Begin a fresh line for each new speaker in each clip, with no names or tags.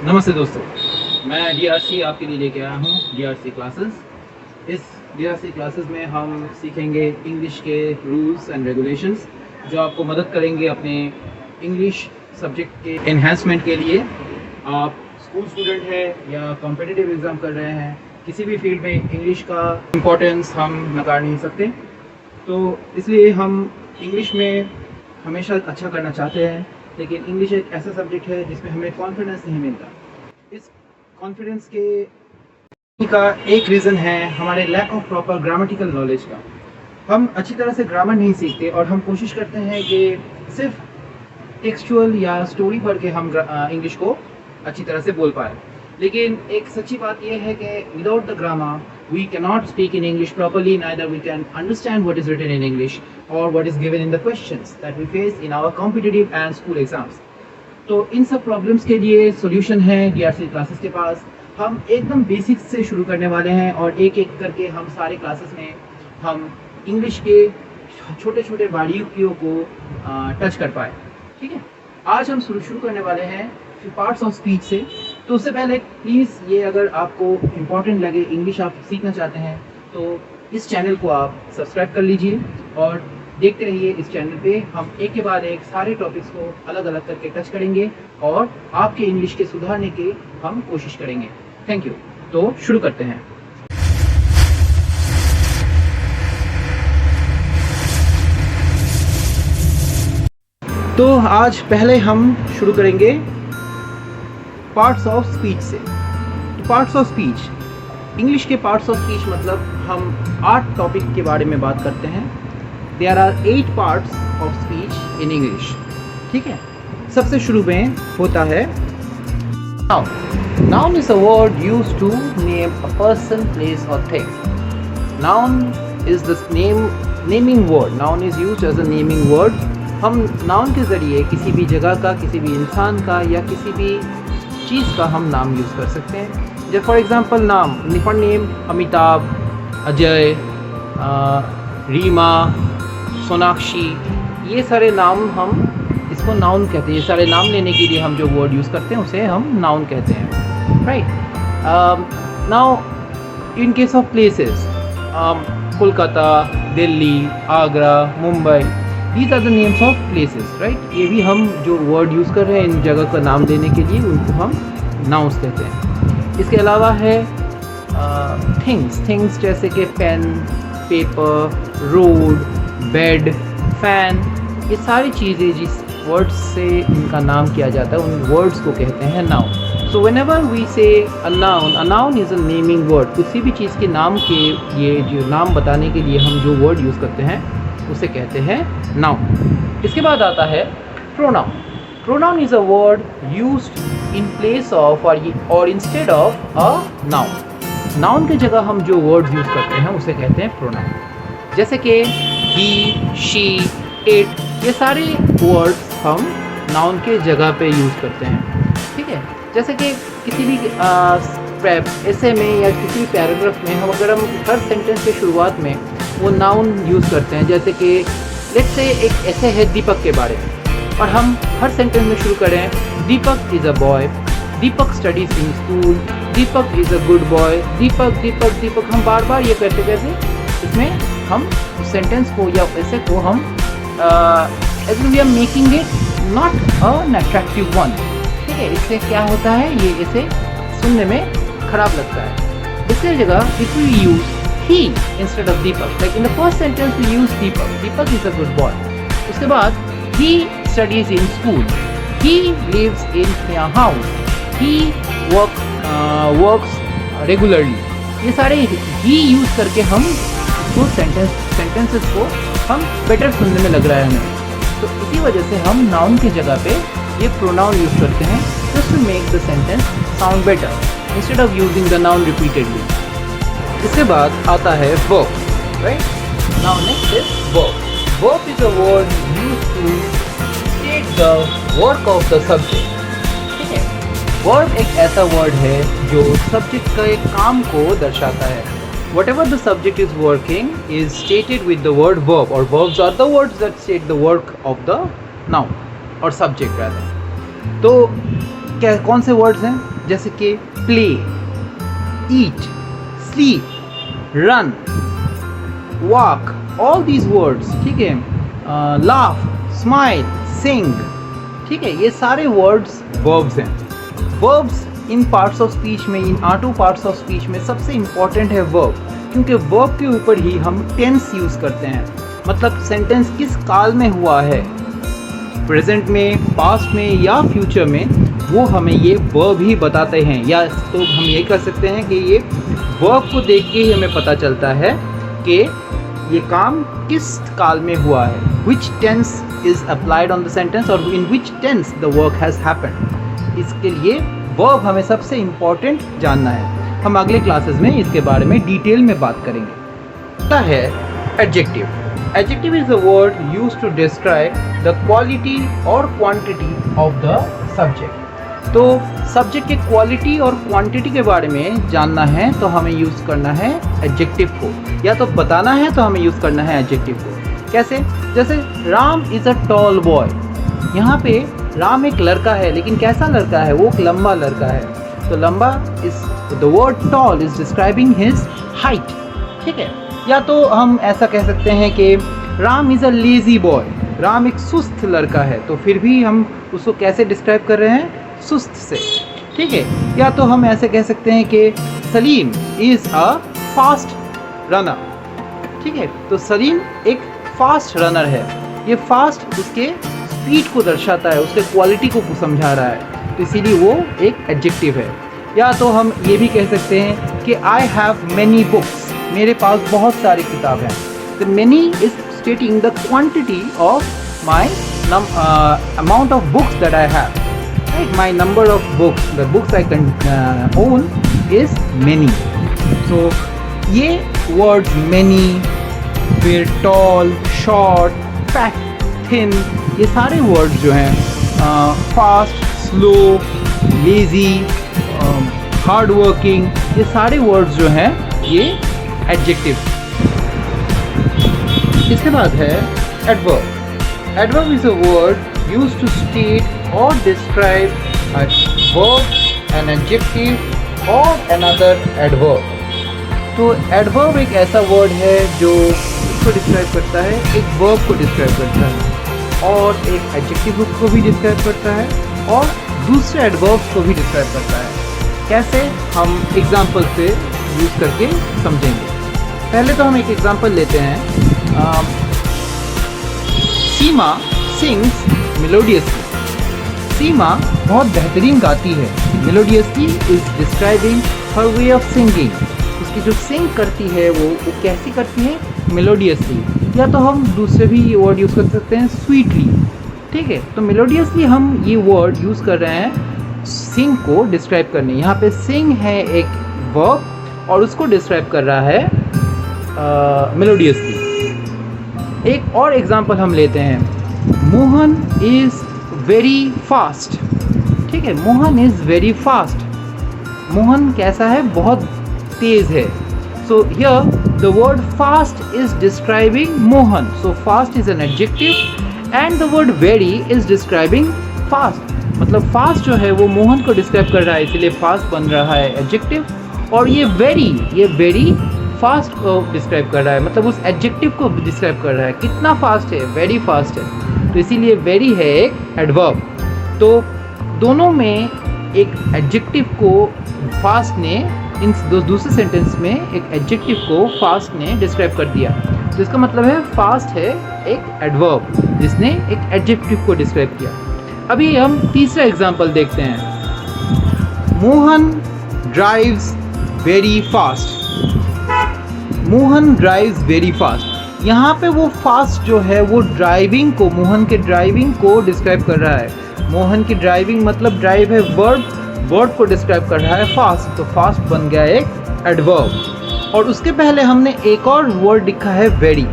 नमस्ते दोस्तों, मैं DRC आपके लिए लेके आया हूँ DRC क्लासेस। इस DRC क्लासेस में हम सीखेंगे इंग्लिश के रूल्स एंड रेगुलेशंस जो आपको मदद करेंगे अपने इंग्लिश सब्जेक्ट के एनहेंसमेंट के लिए। आप स्कूल स्टूडेंट हैं या कॉम्पिटिटिव एग्ज़ाम कर रहे हैं, किसी भी फील्ड में इंग्लिश का इम्पोर्टेंस हम नकार नहीं सकते। तो इसलिए हम इंग्लिश में हमेशा अच्छा करना चाहते हैं, लेकिन इंग्लिश एक ऐसा सब्जेक्ट है जिसमें हमें कॉन्फिडेंस नहीं मिलता। इस कॉन्फिडेंस का एक रीज़न है हमारे lack of proper grammatical knowledge का। हम अच्छी तरह से ग्रामर नहीं सीखते और हम कोशिश करते हैं कि सिर्फ टेक्सचुअल या स्टोरी पढ़ के हम इंग्लिश को अच्छी तरह से बोल पाए। लेकिन एक सच्ची बात यह है कि without the grammar we cannot speak in English properly, neither we can understand what is written in English or what is given in the questions that we face in our competitive and school exams. तो इन सब problems के लिए solution है DRC classes के पास। हम एकदम basics से शुरू करने वाले हैं और एक एक करके हम सारे क्लासेस में हम इंग्लिश के छोटे छोटे बारीकियों को टच कर पाए। ठीक है, आज हम शुरू करने वाले हैं पार्ट्स ऑफ स्पीच से। तो उससे पहले प्लीज़ ये अगर आपको इम्पॉर्टेंट लगे, इंग्लिश आप सीखना चाहते हैं, तो इस चैनल को आप सब्सक्राइब कर लीजिए और देखते रहिए। इस चैनल पे हम एक के बाद एक सारे टॉपिक्स को अलग अलग करके टच करेंगे और आपके इंग्लिश के सुधारने की हम कोशिश करेंगे। Thank you. तो शुरू करते हैं। तो आज पहले हम शुरू करेंगे पार्ट्स ऑफ स्पीच से। तो पार्ट्स ऑफ स्पीच, इंग्लिश के पार्ट्स ऑफ स्पीच मतलब हम 8 टॉपिक के बारे में बात करते हैं। There are 8 parts of speech in English. ठीक है, सबसे शुरू में होता है noun. Noun is a word used to name a person, place और thing. Noun is the naming word. Noun is used as a naming word. हम noun के ज़रिए किसी भी जगह का, किसी भी इंसान का या किसी भी चीज़ का हम नाम यूज़ कर सकते हैं। जब फॉर एग्ज़ाम्पल नाम, फॉर नेम अमिताभ, अजय, रीमा, सोनाक्षी, ये सारे नाम हम इसको नाउन कहते हैं। ये सारे नाम लेने के लिए हम जो वर्ड यूज़ करते हैं उसे हम नाउन कहते हैं, right. Now in case of places, Kolkata, Delhi, Agra, Mumbai, These are the names of places, right? ये भी हम जो वर्ड यूज़ कर रहे हैं इन जगह का नाम देने के लिए, उनको हम नाउन्स कहते हैं। इसके अलावा है थिंग्स जैसे कि pen, paper, road, bed, fan, ये सारी चीज़ें जिस वर्ड्स से इनका नाम किया जाता है उन वर्ड्स को कहते हैं noun. So whenever we say a noun is a naming word। किसी भी चीज़ के नाम के ये जो नाम बताने के लिए हम जो वर्ड यूज़ करते हैं उसे कहते हैं नाउन। इसके बाद आता है pronoun. Pronoun is a word used in place of और instead of a noun. Noun की जगह हम जो वर्ड यूज़ करते हैं उसे कहते हैं प्रोनाउन। जैसे कि ही, शी, इट, ये सारे वर्ड्स हम नाउन के जगह पे यूज़ करते हैं। ठीक है, जैसे कि किसी भी ऐसे में या किसी भी पैराग्राफ में अगर हम हर सेंटेंस के शुरुआत में वो नाउन यूज़ करते हैं, जैसे कि लेट्स से एक ऐसे है दीपक के बारे में और हम हर सेंटेंस में शुरू करें Deepak is a boy, Deepak studies in school, Deepak is a good boy, Deepak Deepak Deepak, हम बार बार ये करते कैसे, इसमें हम सेंटेंस को या ऐसे को हम as we are making it not an attractive one. ठीक है, इससे क्या होता है, ये इसे सुनने में खराब लगता है। इसकी जगह if we use he instead of Deepak, like in the first sentence we use Deepak is a good boy। उसके बाद he studies in school, he lives in a house, he works regularly। ये सारे he use करके हम वो sentences को हम better सुनने में लग रहा है हमें। तो इसी वजह से हम नाउन की जगह पे ये प्रोनाउन यूज़ करते हैं just to make the sentence sound better instead of using the noun repeatedly। इसके बाद आता है verb, right? Now next is verb. Verb is a word used to state the work of the subject। ठीक है, verb एक ऐसा word है जो सब्जेक्ट के काम को दर्शाता है। Whatever the subject is working is stated with the word verb, or verbs are the words that state the work of the noun or subject rather। तो क्या कौन से वर्ड्स हैं? जैसे कि play, eat, sleep, run, walk, all these words, ठीक है, laugh, smile, सिंग, ठीक है, ये सारे वर्ड्स वर्ब्स हैं। Verbs in parts of speech में, इन 8 पार्ट्स ऑफ स्पीच में सबसे इम्पॉर्टेंट है वर्ब, क्योंकि वर्ब के ऊपर ही हम टेंस यूज़ करते हैं। मतलब सेंटेंस किस काल में हुआ है, प्रेजेंट में, पास्ट में या फ्यूचर में, वो हमें ये वर्ब ही बताते हैं। या तो हम ये कह सकते हैं कि ये वर्ब को देख के ही हमें पता चलता है कि ये काम किस काल में हुआ है, which tense is applied on the sentence और in which tense the work has happened. इसके लिए वर्ब हमें सबसे इम्पॉर्टेंट जानना है। हम अगले क्लासेस में इसके बारे में डिटेल में बात करेंगे। आता है adjective. Adjective is a word used to describe the quality और क्वांटिटी ऑफ द सब्जेक्ट। तो सब्जेक्ट के क्वालिटी और क्वांटिटी के बारे में जानना है तो हमें यूज़ करना है एडजेक्टिव को, या तो बताना है तो हमें यूज़ करना है एडजेक्टिव को। कैसे? जैसे Ram is a tall boy. यहाँ पे राम एक लड़का है, लेकिन कैसा लड़का है? वो एक लंबा लड़का है। तो लंबा इस the word tall is describing his height, ठीक है। या तो हम ऐसा कह सकते हैं कि Ram is a lazy boy. Ram एक सुस्त लड़का है, तो फिर भी हम उसको कैसे डिस्क्राइब कर रहे हैं? सुस्त से, ठीक है। या तो हम ऐसे कह सकते हैं कि Salim is a fast runner, ठीक है। तो सलीम एक फास्ट रनर है। ये फास्ट उसके स्पीड को दर्शाता है, उसके क्वालिटी को समझा रहा है, तो इसीलिए वो एक एडजेक्टिव है। या तो हम ये भी कह सकते हैं कि आई हैव मैनी बुक्स। मेरे पास बहुत सारी किताब हैं। तो many is stating the quantity of my amount of books that I have, right. My number of books, the books I can own is many. So ये वर्ड्स मैनी, फिर tall, short, fat, thin, ये सारे words जो हैं, fast, slow, lazy, hard working, ये सारे words जो हैं ये एडजेक्टिव। इसके बाद है adverb. Adverb is a word used to state और describe a verb, an adjective और अनदर एडवर्ब। तो एडवर्ब एक ऐसा वर्ड है जो इसको डिस्क्राइब करता है, एक वर्ब को डिस्क्राइब करता है, और एक एडजेक्टिव को भी डिस्क्राइब करता है, और दूसरे एडवर्ब्स को भी डिस्क्राइब करता है। कैसे? हम एग्जाम्पल से यूज़ करके समझेंगे। पहले तो हम एक एग्जाम्पल लेते हैं। सीमा सिंग्स मेलोडियसली। सीमा बहुत बेहतरीन गाती है। Melodiously is describing her way of singing. उसकी जो सिंग करती है वो कैसी करती है? मेलोडियसली। या तो हम दूसरे भी वर्ड यूज़ कर सकते हैं, स्वीटली, ठीक है। तो मेलोडियसली हम ये वर्ड यूज़ कर रहे हैं सिंग को डिस्क्राइब करने। यहाँ पे सिंग है एक वर्ब और उसको डिस्क्राइब कर रहा है मेलोडियसली। एक और एग्जांपल हम लेते हैं। मोहन इज़ वेरी फास्ट, ठीक है। Mohan is very fast. Mohan कैसा है? बहुत तेज़ है। So here the word fast is describing Mohan. So fast is an adjective and the word very is describing fast. मतलब फास्ट जो है वो मोहन को डिस्क्राइब कर रहा है, इसलिए फास्ट बन रहा है एडजेक्टिव। और ये वेरी फास्ट को डिस्क्राइब कर रहा है, मतलब उस एडजेक्टिव को डिस्क्राइब कर रहा है, कितना फास्ट है, वेरी फास्ट है। तो इसीलिए वेरी है एक एडवर्ब। तो दोनों में एक एडजेक्टिव को फास्ट ने, इन दूसरे सेंटेंस में एक एडजेक्टिव को फास्ट ने डिस्क्राइब कर दिया। तो इसका मतलब है फास्ट है एक एडवर्ब जिसने एक एडजेक्टिव को डिस्क्राइब किया। अभी हम तीसरा एग्जाम्पल देखते हैं। Mohan drives very fast. Mohan drives very fast. यहाँ पे वो फास्ट जो है वो ड्राइविंग को, मोहन के ड्राइविंग को डिस्क्राइब कर रहा है। मोहन की ड्राइविंग मतलब ड्राइव है वर्ड को डिस्क्राइब कर रहा है फास्ट। तो फास्ट बन गया एक एडवर्ब। और उसके पहले हमने एक और वर्ड लिखा है वेरी।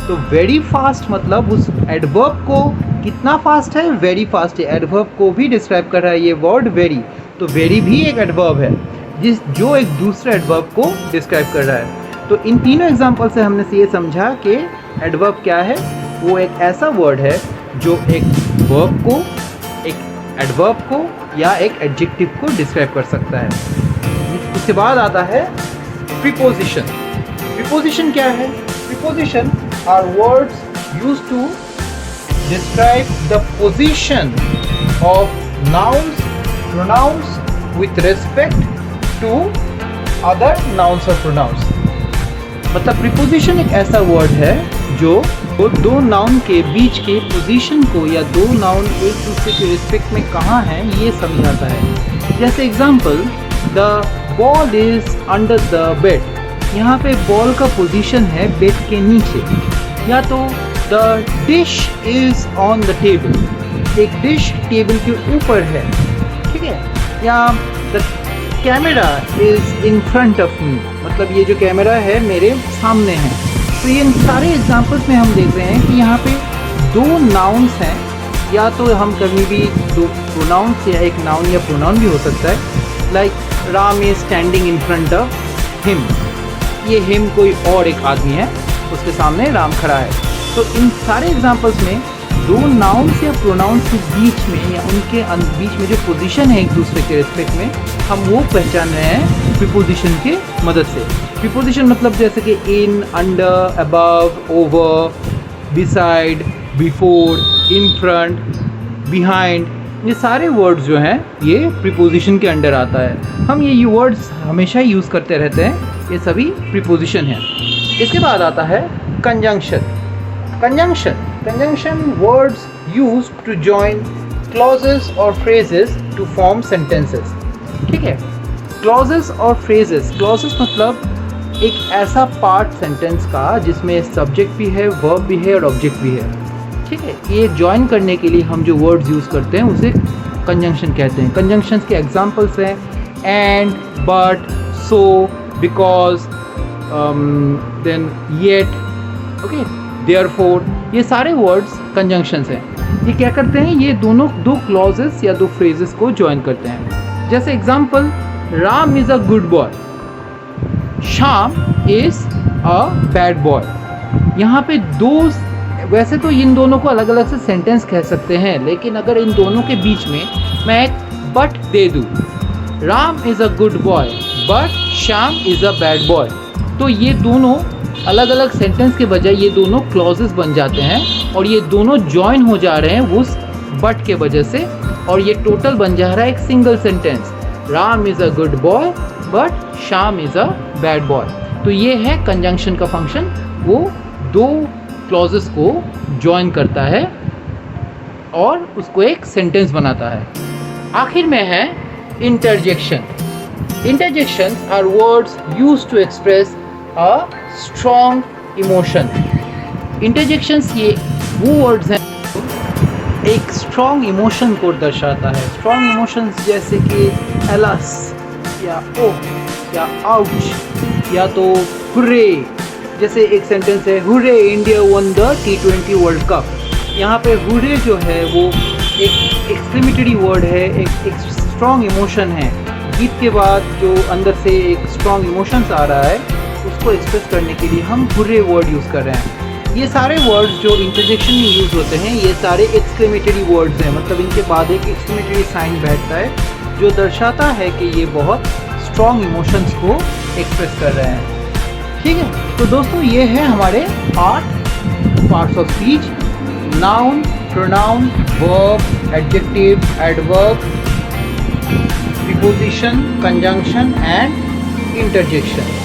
तो वेरी फास्ट मतलब उस एडवर्ब को कितना फास्ट है? वेरी फास्ट है। एडवर्ब को भी डिस्क्राइब कर रहा है ये वर्ड वेरी। तो वेरी भी एक एडवर्ब है जो एक दूसरे एडवर्ब को डिस्क्राइब कर रहा है। तो इन तीनों एग्जाम्पल से हमने ये समझा कि एडवर्ब क्या है? वो एक ऐसा वर्ड है जो एक वर्ब को, एक एडवर्ब को या एक एडजेक्टिव को डिस्क्राइब कर सकता है। उसके बाद आता है प्रीपोजिशन। प्रीपोजिशन क्या है? Preposition are words used to describe the position of nouns, pronouns with respect to other nouns or pronouns। मतलब प्रीपोजिशन एक ऐसा वर्ड है जो दो नाउन के बीच के पोजीशन को या दो नाउन एक दूसरे के रिस्पेक्ट में कहाँ हैं ये समझाता है। जैसे example, the ball is under the bed. यहाँ पे बॉल का पोजीशन है बेड के नीचे। या तो the dish is on the table, एक डिश टेबल के ऊपर है, ठीक है। या the camera is in front of me, मतलब ये जो कैमरा है मेरे सामने है। तो ये इन सारे एग्जांपल्स में हम देख रहे हैं कि यहाँ पे दो नाउन्स हैं, या तो हम कभी भी दो प्रोनाउंस या एक नाउन या प्रोनाउन भी हो सकता है। Like Ram is standing in front of him, ये हिम कोई और एक आदमी है, उसके सामने राम खड़ा है। तो इन सारे एग्जांपल्स में दो नाउन्स या प्रोनाउंस के बीच में या उनके बीच में जो पोजीशन है एक दूसरे के रिस्पेक्ट में, हम वो पहचान रहे हैं प्रीपोजिशन के मदद से। प्रीपोजिशन मतलब जैसे कि in, under, above, over, beside, before, in front, behind, ये सारे वर्ड्स जो हैं ये प्रीपोजिशन के अंडर आता है। हम ये वर्ड्स हमेशा यूज़ करते रहते हैं, ये सभी प्रीपोजिशन हैं। इसके बाद आता है conjunction. Conjunction words used to join clauses or phrases to form sentences। ठीक है, clauses और phrases। clauses मतलब एक ऐसा पार्ट सेंटेंस का जिसमें सब्जेक्ट भी है, वर्ब भी है और ऑब्जेक्ट भी है। ठीक है, ये ज्वाइन करने के लिए हम जो वर्ड्स यूज़ करते हैं उसे कंजंक्शन कहते हैं। कंजंक्शंस के एग्जांपल्स हैं and, but, so, because, then, yet, okay, therefore, ये सारे वर्ड्स कंजंक्शंस हैं। ये क्या करते हैं? ये दोनों दो क्लॉजेस या दो फ्रेजेस को ज्वाइन करते हैं। जैसे example, Ram is a good boy, Shyam is a bad boy. यहाँ पे दो, वैसे तो इन दोनों को अलग अलग से सेंटेंस कह सकते हैं, लेकिन अगर इन दोनों के बीच में मैं एक बट दे दूँ, Ram is a good boy but Shyam is a bad boy, तो ये दोनों अलग अलग सेंटेंस के बजाय ये दोनों क्लॉजेस बन जाते हैं और ये दोनों जॉइन हो जा रहे हैं उस बट के वजह से, और ये टोटल बन जा रहा है एक single sentence, Ram is a good boy but Shyam is a bad boy. तो ये है कंजंक्शन का फंक्शन, वो दो क्लॉजेस को जॉइन करता है और उसको एक सेंटेंस बनाता है। आखिर में है interjection. Interjections are words used to express a strong emotion। Interjections ये वो words हैं एक strong emotion को दर्शाता है। Strong emotions जैसे कि alas या oh या ouch या तो hooray, जैसे एक सेंटेंस है hooray India won the T20 World Cup। यहाँ पे hooray जो है वो एक exclamatory word है, एक strong emotion है। गीत के बाद जो अंदर से एक स्ट्रॉन्ग इमोशंस आ रहा है उसको एक्सप्रेस करने के लिए हम हुर्रे वर्ड यूज़ कर रहे हैं। ये सारे वर्ड्स जो इंटरजेक्शन में यूज़ होते हैं ये सारे एक्सक्लेमेटरी वर्ड्स हैं, मतलब इनके बाद एक एक्सक्लेमेटरी साइन बैठता है जो दर्शाता है कि ये बहुत स्ट्रॉन्ग इमोशंस को एक्सप्रेस कर रहे हैं। ठीक है, तो दोस्तों ये है हमारे 8 parts of speech: noun, pronoun, verb, adjective, adverb, preposition, conjunction and interjection.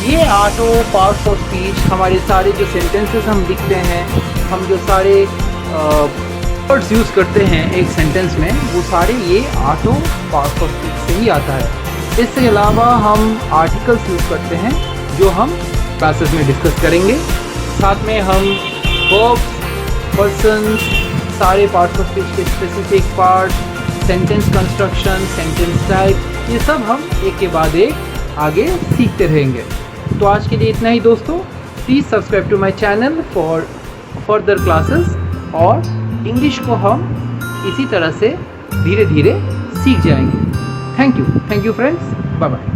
ये 8 पार्ट्स ऑफ स्पीच, हमारे सारे जो सेंटेंसेस हम लिखते हैं, हम जो सारे वर्ड्स यूज़ करते हैं एक सेंटेंस में, वो सारे ये 8 पार्ट्स ऑफ स्पीच से ही आता है। इसके अलावा हम आर्टिकल्स यूज़ करते हैं जो हम क्लासेस में डिस्कस करेंगे। साथ में हम वर्ब्स, पर्सन्स, सारे पार्ट्स ऑफ स्पीच के specific part, sentence construction, sentence type, ये सब हम एक के बाद एक आगे सीखते रहेंगे। तो आज के लिए इतना ही दोस्तों। Please subscribe to my channel for further classes, और इंग्लिश को हम इसी तरह से धीरे धीरे सीख जाएंगे। Thank you friends, bye bye.